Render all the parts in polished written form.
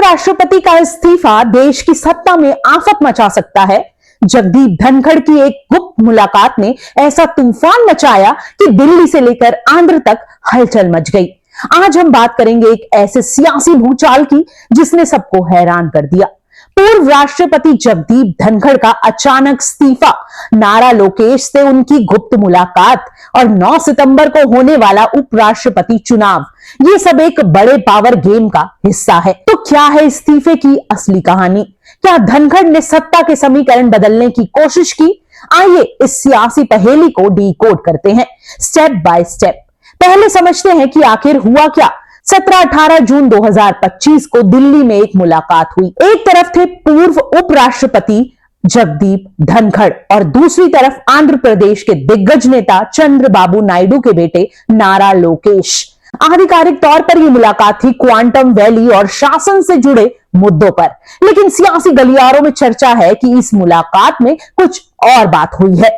उपराष्ट्रपति का इस्तीफा देश की सत्ता में आफत मचा सकता है। जगदीप धनखड़ की एक गुप्त मुलाकात ने ऐसा तूफान मचाया कि दिल्ली से लेकर आंध्र तक हलचल मच गई। आज हम बात करेंगे एक ऐसे सियासी भूचाल की जिसने सबको हैरान कर दिया। पूर्व राष्ट्रपति जगदीप धनखड़ का अचानक इस्तीफा, नारा लोकेश से उनकी गुप्त मुलाकात और 9 सितंबर को होने वाला उपराष्ट्रपति चुनाव, ये सब एक बड़े पावर गेम का हिस्सा है। तो क्या है इस्तीफे की असली कहानी? क्या धनखड़ ने सत्ता के समीकरण बदलने की कोशिश की? आइए इस सियासी पहेली को डीकोड करते हैं स्टेप बाय स्टेप। पहले समझते हैं कि आखिर हुआ क्या। 17-18 जून 2025 को दिल्ली में एक मुलाकात हुई। एक तरफ थे पूर्व उपराष्ट्रपति जगदीप धनखड़ और दूसरी तरफ आंध्र प्रदेश के दिग्गज नेता चंद्रबाबू नायडू के बेटे नारा लोकेश। आधिकारिक तौर पर यह मुलाकात थी क्वांटम वैली और शासन से जुड़े मुद्दों पर, लेकिन सियासी गलियारों में चर्चा है कि इस मुलाकात में कुछ और बात हुई है।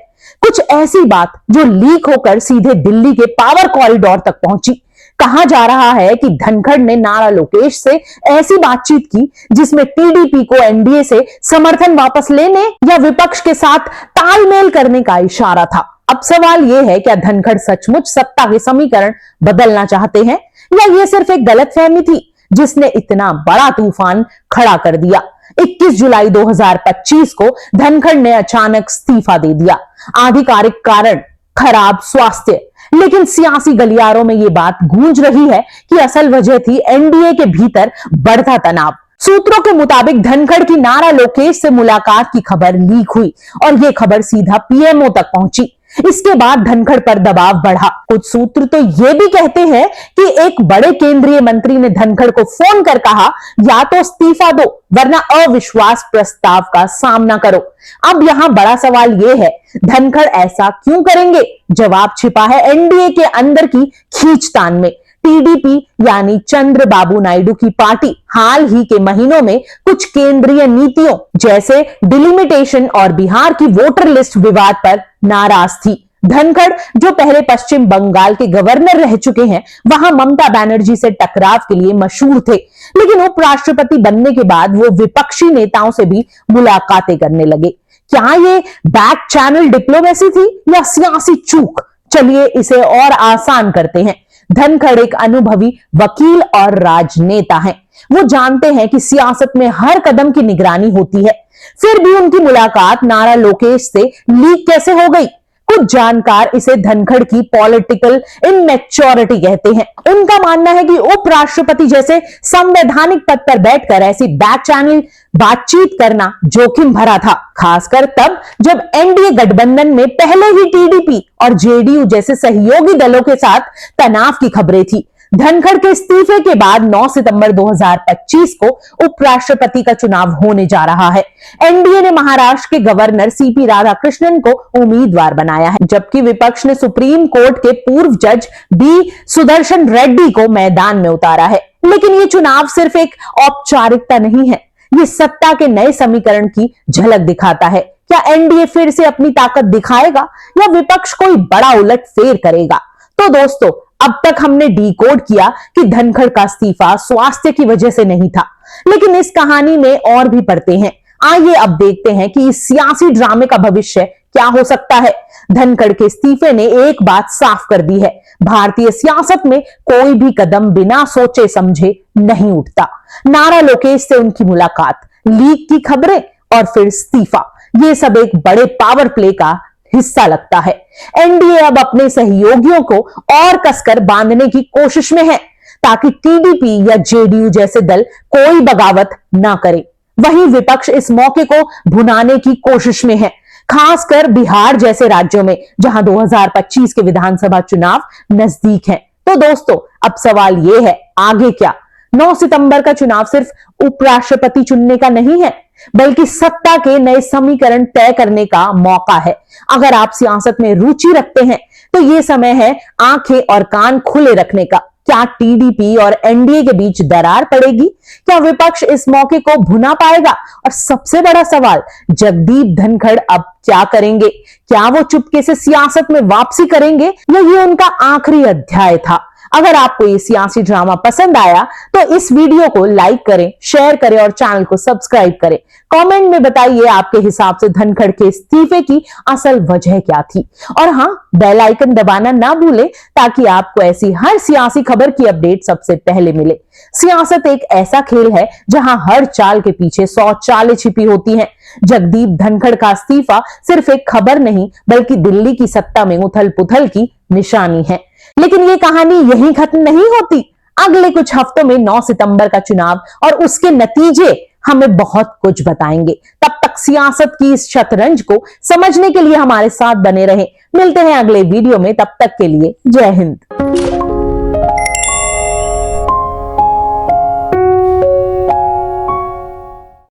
कुछ ऐसी बात जो लीक होकर सीधे दिल्ली के पावर कॉरिडोर तक पहुंची। कहा जा रहा है कि धनखड़ ने नारा लोकेश से ऐसी बातचीत की जिसमें टीडीपी को एनडीए से समर्थन वापस लेने या विपक्ष के साथ तालमेल करने का इशारा था। अब सवाल यह है, क्या धनखड़ सचमुच सत्ता के समीकरण बदलना चाहते हैं या यह सिर्फ एक गलतफहमी थी जिसने इतना बड़ा तूफान खड़ा कर दिया? 21 जुलाई 2025 को धनखड़ ने अचानक इस्तीफा दे दिया। आधिकारिक कारण खराब स्वास्थ्य, लेकिन सियासी गलियारों में यह बात गूंज रही है कि असल वजह थी एनडीए के भीतर बढ़ता तनाव। सूत्रों के मुताबिक धनखड़ की नारा लोकेश से मुलाकात की खबर लीक हुई और यह खबर सीधा पीएमओ तक पहुंची। इसके बाद धनखड़ पर दबाव बढ़ा। कुछ सूत्र तो यह भी कहते हैं कि एक बड़े केंद्रीय मंत्री ने धनखड़ को फोन कर कहा, या तो इस्तीफा दो वरना अविश्वास प्रस्ताव का सामना करो। अब यहां बड़ा सवाल यह है, धनखड़ ऐसा क्यों करेंगे? जवाब छिपा है एनडीए के अंदर की खींचतान में। टीडीपी यानी चंद्रबाबू नायडू की पार्टी हाल ही के महीनों में कुछ केंद्रीय नीतियों जैसे डिलिमिटेशन और बिहार की वोटर लिस्ट विवाद पर नाराज थी। धनखड़ जो पहले पश्चिम बंगाल के गवर्नर रह चुके हैं, वहां ममता बनर्जी से टकराव के लिए मशहूर थे, लेकिन उपराष्ट्रपति बनने के बाद वो विपक्षी नेताओं से भी मुलाकातें करने लगे। क्या ये बैक चैनल डिप्लोमेसी थी या सियासी चूक? चलिए इसे और आसान करते हैं। धनखड़ एक अनुभवी वकील और राजनेता हैं। वो जानते हैं कि सियासत में हर कदम की निगरानी होती है। फिर भी उनकी मुलाकात नारा लोकेश से लीक कैसे हो गई? कुछ जानकार इसे धनखड़ की पॉलिटिकल इनमैच्योरिटी कहते हैं। उनका मानना है कि उपराष्ट्रपति जैसे संवैधानिक पद पर बैठकर ऐसी बैक चैनल बातचीत करना जोखिम भरा था, खासकर तब जब एनडीए गठबंधन में पहले ही टीडीपी और जेडीयू जैसे सहयोगी दलों के साथ तनाव की खबरें थी। धनखड़ के इस्तीफे के बाद 9 सितंबर 2025 को उपराष्ट्रपति का चुनाव होने जा रहा है। एनडीए ने महाराष्ट्र के गवर्नर सीपी राधाकृष्णन को उम्मीदवार बनाया है, जबकि विपक्ष ने सुप्रीम कोर्ट के पूर्व जज बी सुदर्शन रेड्डी को मैदान में उतारा है। लेकिन ये चुनाव सिर्फ एक औपचारिकता नहीं है, ये सत्ता के नए समीकरण की झलक दिखाता है। क्या एनडीए फिर से अपनी ताकत दिखाएगा या विपक्ष कोई बड़ा उलटफेर करेगा? तो दोस्तों, अब तक हमने डिकोड किया कि धनखड़ का इस्तीफा स्वास्थ्य की वजह से नहीं था, लेकिन इस कहानी में और भी पड़ते हैं। आइए अब देखते हैं कि इस सियासी ड्रामे का भविष्य क्या हो सकता है। धनखड़ के इस्तीफे ने एक बात साफ कर दी है, भारतीय सियासत में कोई भी कदम बिना सोचे समझे नहीं उठता। नारा लोकेश से उनकी मुलाकात, लीक की खबरें और फिर इस्तीफा, ये सब एक बड़े पावर प्ले का हिस्सा लगता है। एनडीए अब अपने सहयोगियों को और कसकर बांधने की कोशिश में है ताकि टीडीपी या जेडीयू जैसे दल कोई बगावत ना करे। वहीं विपक्ष इस मौके को भुनाने की कोशिश में है, खासकर बिहार जैसे राज्यों में जहां 2025 के विधानसभा चुनाव नजदीक हैं। तो दोस्तों, अब सवाल यह है, आगे क्या? 9 सितंबर का चुनाव सिर्फ उपराष्ट्रपति चुनने का नहीं है, बल्कि सत्ता के नए समीकरण तय करने का मौका है। अगर आप सियासत में रुचि रखते हैं तो यह समय है आंखें और कान खुले रखने का। क्या टीडीपी और एनडीए के बीच दरार पड़ेगी? क्या विपक्ष इस मौके को भुना पाएगा? और सबसे बड़ा सवाल, जगदीप धनखड़ अब क्या करेंगे? क्या वो चुपके से सियासत में वापसी करेंगे या ये उनका आखिरी अध्याय था? अगर आपको ये सियासी ड्रामा पसंद आया तो इस वीडियो को लाइक करें, शेयर करें और चैनल को सब्सक्राइब करें। कमेंट में बताइए आपके हिसाब से धनखड़ के इस्तीफे की असल वजह क्या थी। और हां, बेल आइकन दबाना ना भूलें ताकि आपको ऐसी हर सियासी खबर की अपडेट सबसे पहले मिले। सियासत एक ऐसा खेल है जहां हर चाल के पीछे 100 चालें छिपी होती हैं। जगदीप धनखड़ का इस्तीफा सिर्फ एक खबर नहीं बल्कि दिल्ली की सत्ता में उथल पुथल की निशानी है। लेकिन ये कहानी यहीं खत्म नहीं होती। अगले कुछ हफ्तों में 9 सितंबर का चुनाव और उसके नतीजे हमें बहुत कुछ बताएंगे। तब तक सियासत की इस शतरंज को समझने के लिए हमारे साथ बने रहें। मिलते हैं अगले वीडियो में, तब तक के लिए जय हिंद।